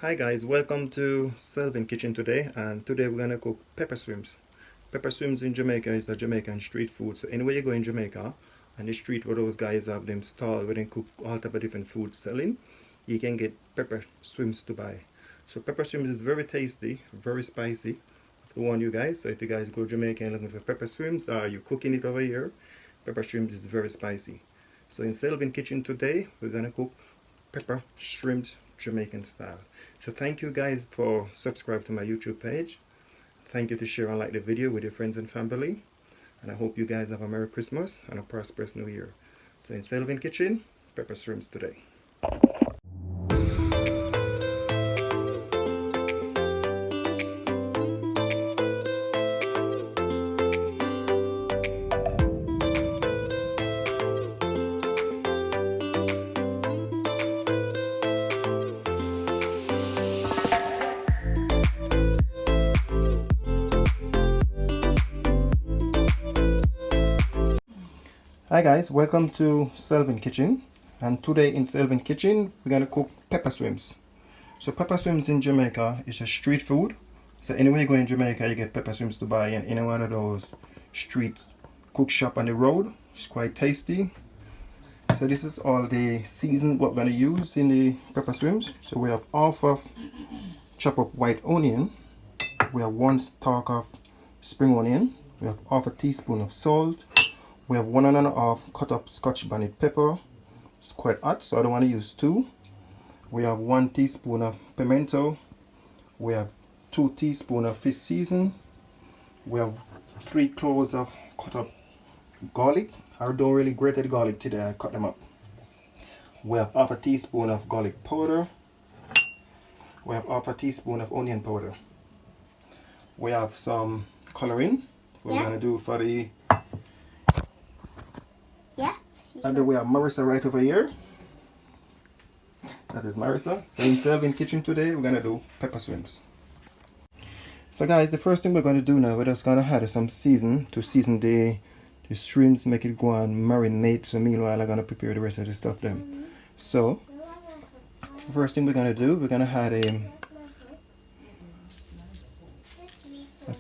Hi guys, welcome to Selvin Kitchen today, and today we're gonna cook pepper shrimps. Pepper shrimps in Jamaica is the Jamaican street food. So anywhere you go in Jamaica, and the street where those guys have them stall where they cook all type of different food selling, you can get pepper shrimps to buy. So pepper shrimps is very tasty, very spicy. I have to warn you guys. So if you guys go to Jamaica and looking for pepper shrimps, or you cooking it over here, pepper shrimps is very spicy. So in Selvin Kitchen today, we're gonna cook pepper shrimps Jamaican style. So thank you guys for subscribe to my YouTube page. Thank you to share and like the video with your friends and family. And I hope you guys have a Merry Christmas and a prosperous New Year. So in Selvin Kitchen, pepper shrimps today. Hi guys, welcome to Selvin Kitchen, and today in Selvin Kitchen we're gonna cook pepper shrimps. So pepper shrimps in Jamaica is a street food. So anywhere you go in Jamaica you get pepper shrimps to buy in any one of those street cook shop on the road. It's quite tasty. So this is all the season what we're gonna use in the pepper shrimps. So we have half of chopped up white onion, we have 1 stalk of spring onion, we have half a teaspoon of salt. We have 1½ cut up scotch bonnet pepper. It's quite hot, so I don't want to use 2. We have 1 teaspoon of pimento. We have 2 teaspoons of fish season. We have 3 cloves of cut up garlic. I don't really grate the garlic today, I cut them up. We have half a teaspoon of garlic powder. We have half a teaspoon of onion powder. We have some coloring. We're going to do for the and then we have Marissa right over here. That is Marissa. So in Selvin Kitchen today, we're gonna do pepper shrimps. So guys, the first thing we're gonna do now, we're just gonna add some season to season the shrimps, make it go and marinate. So meanwhile, I'm gonna prepare the rest of the stuff then. So first thing we're gonna do, we're gonna add a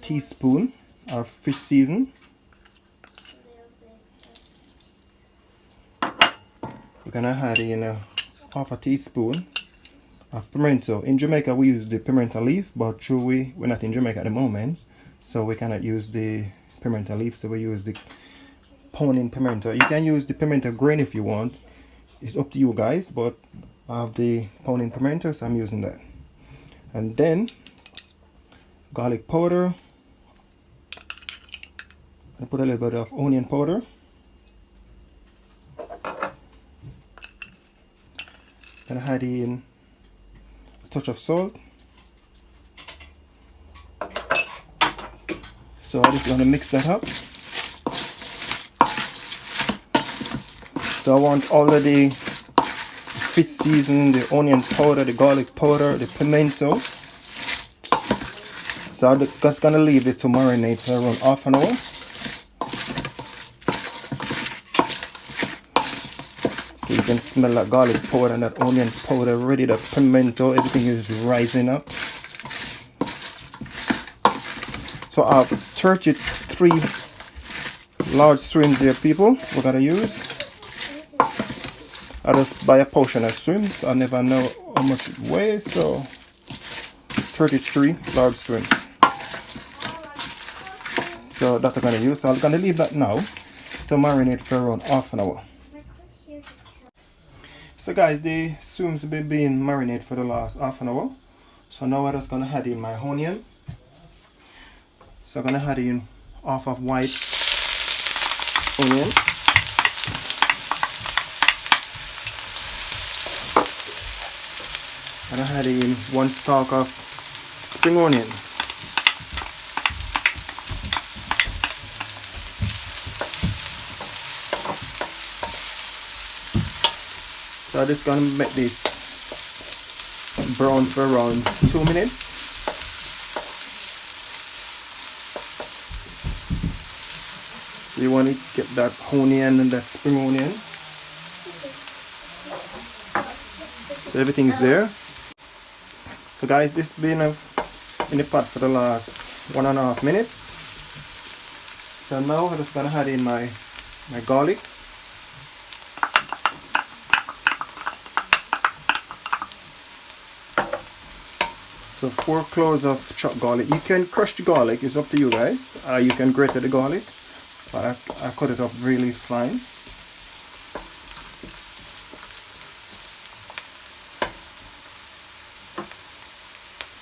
teaspoon of fish season. We're gonna add in half a teaspoon of pimento. In Jamaica we use the pimento leaf, but we're not in Jamaica at the moment, so we cannot use the pimento leaf, so we use the pounding pimento. You can use the pimento grain if you want, it's up to you guys, but I have the pounding pimento, so I'm using that. And then garlic powder, I put a little bit of onion powder. Gonna add in a touch of salt. So I'm just gonna mix that up. So I want all of the fish season, the onion powder, the garlic powder, the pimento. So I'm just gonna leave it to marinate for around half an hour. You can smell that garlic powder and that onion powder already, the pimento, everything is rising up. So I have 33 large shrimps here, people, we're gonna use. I just buy a portion of shrimps, I never know how much it weighs, so 33 large shrimps. So that I'm gonna use, so I'm gonna leave that now to marinate for around half an hour. So guys, the shrimps have been being marinated for the last half an hour. So now I'm just going to add in my onion. So I'm going to add in half of white onion. And I add in 1 stalk of spring onion. So I'm just gonna make this brown for around 2 minutes. You want to get that onion and that spring onion. So everything's there. So guys, this has been in the pot for the last 1.5 minutes. So now I'm just gonna add in my garlic. So 4 cloves of chopped garlic. You can crush the garlic, it's up to you guys. You can grate the garlic, but I cut it up really fine.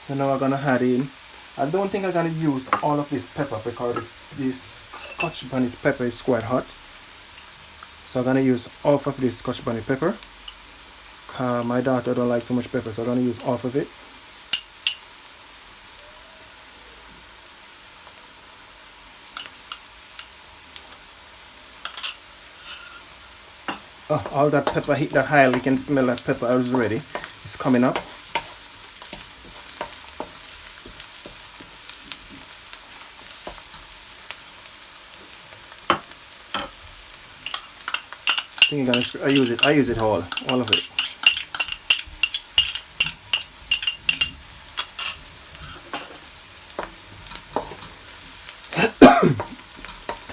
So now I'm gonna add in, I don't think I'm gonna use all of this pepper because this scotch bonnet pepper is quite hot. So I'm gonna use half of this scotch bonnet pepper. My daughter don't like too much pepper, so I'm gonna use half of it. Oh, all that pepper hit that high, you can smell that pepper already. It's coming up. I think I use it all of it.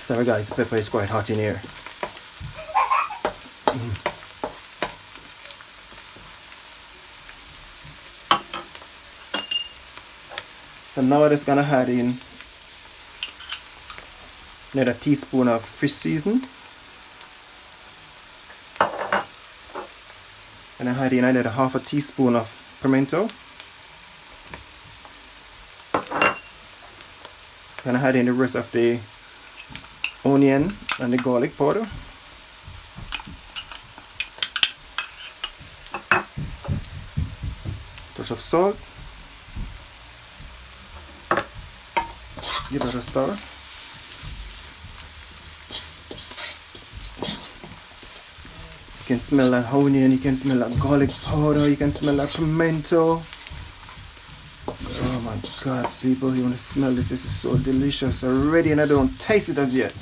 Sorry guys, the pepper is quite hot in here. So now I'm just gonna add in another teaspoon of fish season. And I add in another half a teaspoon of pimento. Then I add in the rest of the onion and the garlic powder. Touch of salt. Give it a stir. You can smell that onion, you can smell that garlic powder, you can smell that pimento. Oh my god, people, you want to smell this? This is so delicious already, and I don't taste it as yet.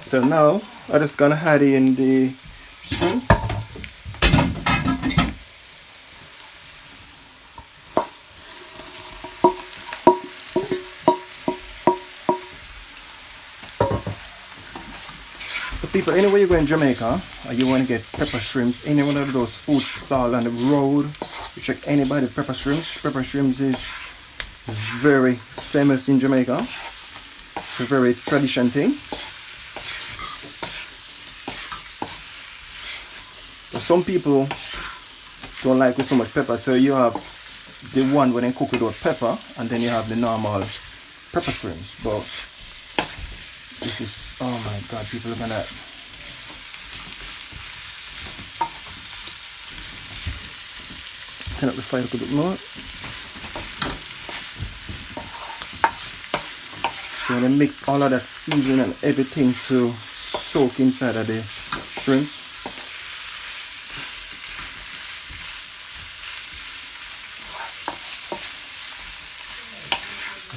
So now I'm just gonna add in the shrimps. So people, anywhere you go in Jamaica, or you want to get pepper shrimps, any one of those food stalls on the road, you check anybody pepper shrimps. Pepper shrimps is very famous in Jamaica. It's a very traditional thing. Some people don't like with so much pepper, so you have the one when they cook without pepper, and then you have the normal pepper shrimps. But this is, oh my god, people, look at that. Turn up the fire a little bit more. So when I mix all of that seasoning and everything to soak inside of the shrimps.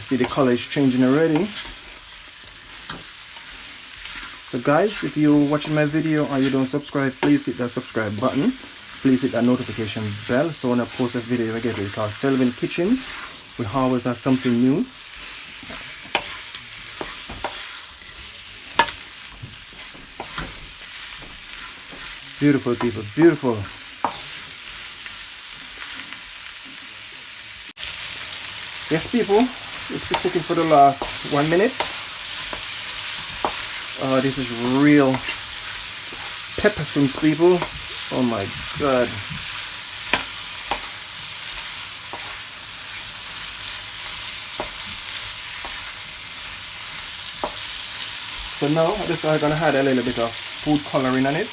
See, the color is changing already. So guys, if you're watching my video and you don't subscribe, please hit that subscribe button. Please hit that notification bell so when I post a video I get it. Because Selvin Kitchen, we always have something new. Beautiful people, beautiful. Yes people, it's been cooking for the last 1 minute. This is real pepper shrimps, people. Oh my god. So now I'm just gonna add a little bit of food coloring on it.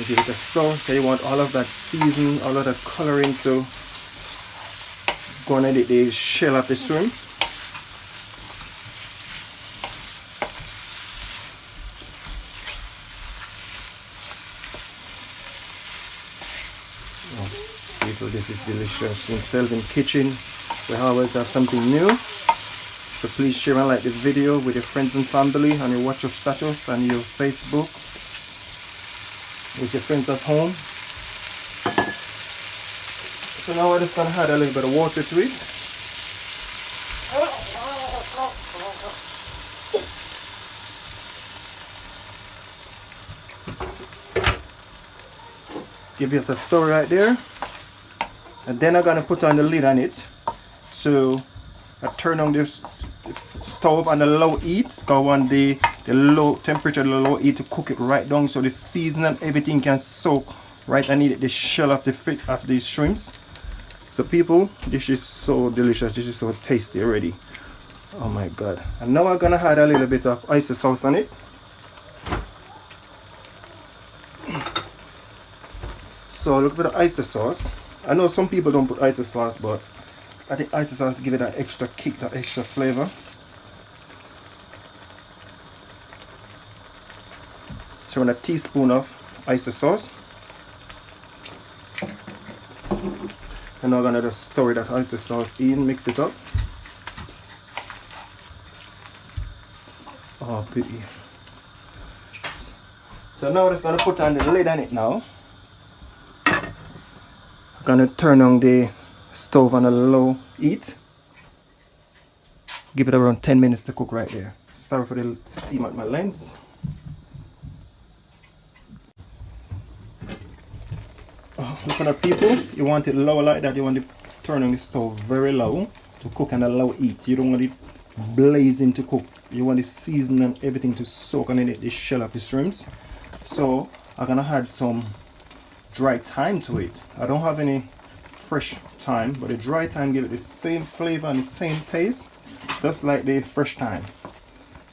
Give it a stir. So you want all of that seasoning, all of that coloring to go on the shell of the shrimp. people, this is delicious. In Selvin Kitchen, we always have something new. So please share and like this video with your friends and family on your WhatsApp status and your Facebook, with your friends at home. So now we're just going to add a little bit of water to it. Give it a stir right there. And then I'm going to put on the lid on it. So I turn on this stove on the low heat. So I want the low temperature, the low heat to cook it right down so the seasoning and everything can soak right underneath the shell of of these shrimps. So people, this is so delicious. This is so tasty already. Oh my god. And now I'm gonna add a little bit of oyster sauce on it. So a little bit of oyster sauce. I know some people don't put oyster sauce, but I think oyster sauce give it that extra kick, that extra flavor. So a teaspoon of oyster sauce. And now I'm gonna just stir that oyster sauce in, mix it up. Oh, pretty. So now I'm just gonna put on the lid on it now. I'm gonna turn on the stove on a low heat. Give it around 10 minutes to cook right there. Sorry for the steam at my lens. Oh, look at that, people. You want it low like that. You want to turn on the stove very low to cook on a low heat. You don't want it blazing to cook. You want the seasoning and everything to soak underneath the shell of the shrimps. So I'm gonna add some dry thyme to it. I don't have any fresh thyme, but the dry thyme give it the same flavor and the same taste, just like the fresh thyme.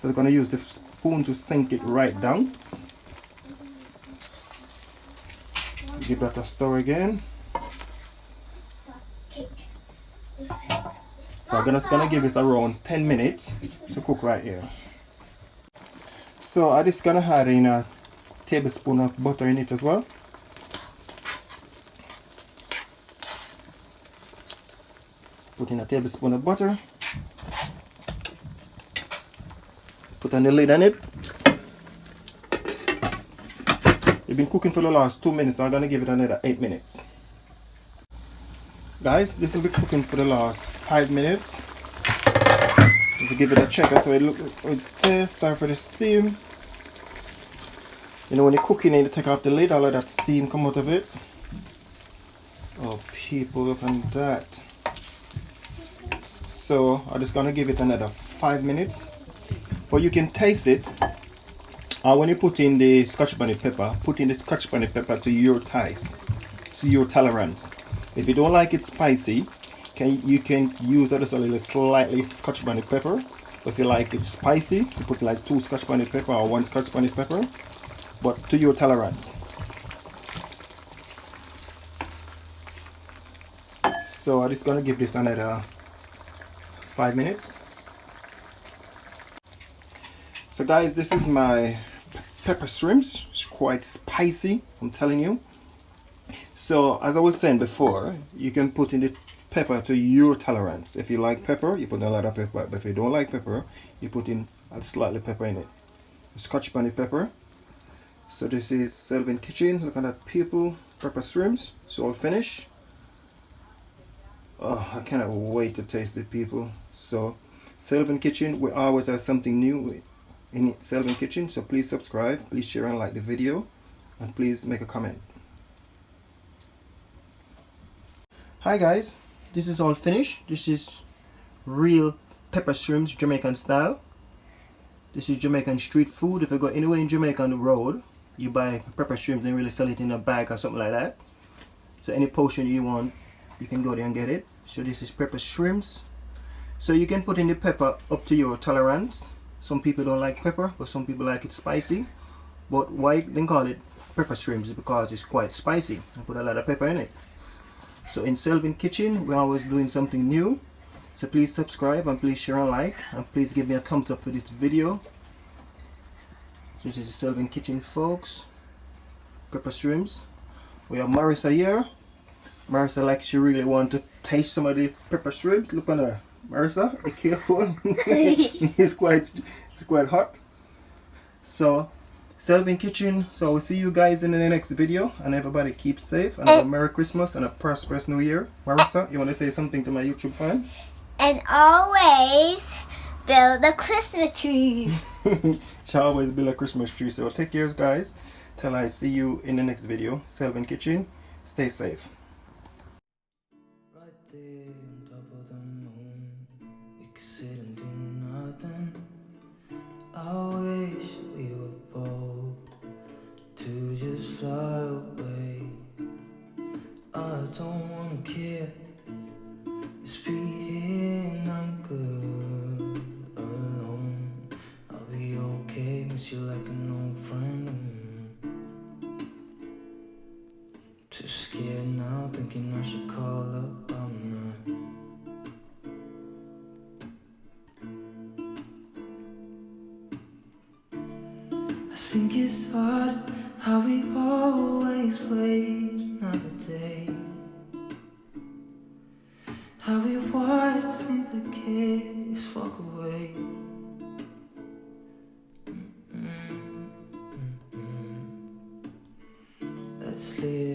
So we're gonna use the spoon to sink it right down. Give that a stir again. So I'm just gonna give this around 10 minutes to cook right here. So I'm just gonna add in a tablespoon of butter in it as well. Put in a tablespoon of butter. Put on the lid on it. It's been cooking for the last 2 minutes, so I'm gonna give it another 8 minutes. Guys, this will be cooking for the last 5 minutes. If you give it a check, so it's tastes. Sorry for the steam. You know, when you're cooking and you take off the lid, all of that steam come out of it. Oh people, look at that. So I'm just gonna give it another 5 minutes. But you can taste it. When you put in the scotch bonnet pepper, put in the scotch bonnet pepper to your taste, to your tolerance. If you don't like it spicy, you can use just a little slightly scotch bonnet pepper. If you like it spicy, you put like 2 scotch bonnet pepper or 1 scotch bonnet pepper, but to your tolerance. So I'm just gonna give this another 5 minutes. So guys, this is my pepper shrimps. It's quite spicy, I'm telling you. So as I was saying before, you can put in the pepper to your tolerance. If you like pepper, you put in a lot of pepper. But if you don't like pepper, you put in a slightly pepper in it. Scotch bonnet pepper. So this is Selvin Kitchen. Look at that, people. Pepper shrimps. It's all finished. Oh, I cannot wait to taste it, people. So Selvin Kitchen, we always have something new in Selvin Kitchen. So please subscribe, please share and like the video, and please make a comment. Hi guys, this is all finished. This is real pepper shrimps, Jamaican style. This is Jamaican street food. If you go anywhere in Jamaica on the road, you buy pepper shrimps and really sell it in a bag or something like that. So any portion you want, you can go there and get it. So this is pepper shrimps. So you can put in the pepper up to your tolerance. Some people don't like pepper, but some people like it spicy. But why they call it pepper shrimps is because it's quite spicy. I put a lot of pepper in it. So in Selvin Kitchen, we're always doing something new. So please subscribe and please share and like, and please give me a thumbs up for this video. This is Selvin Kitchen, folks. Pepper shrimps. We have Marissa here. Marissa, like she really want to taste some of the pepper shrimps. Look on her. Marissa, be careful. it's quite hot. So, Selvin Kitchen. So we'll see you guys in the next video, and everybody keep safe and have a Merry Christmas and a prosperous New Year. Marissa, you want to say something to my YouTube fan? And always build a Christmas tree. She always build a Christmas tree. So take care, guys. Till I see you in the next video. Selvin Kitchen. Stay safe. Right there on top of the moon, we could sit and do nothing. I wish we were bold to just fly away. I don't wanna care, just be here and I'm good alone. I'll be okay, miss you like an old friend. Too scared now, thinking I should call up all night. I think it's hard how we always wait another day, how we watch things that kids walk away. Let's live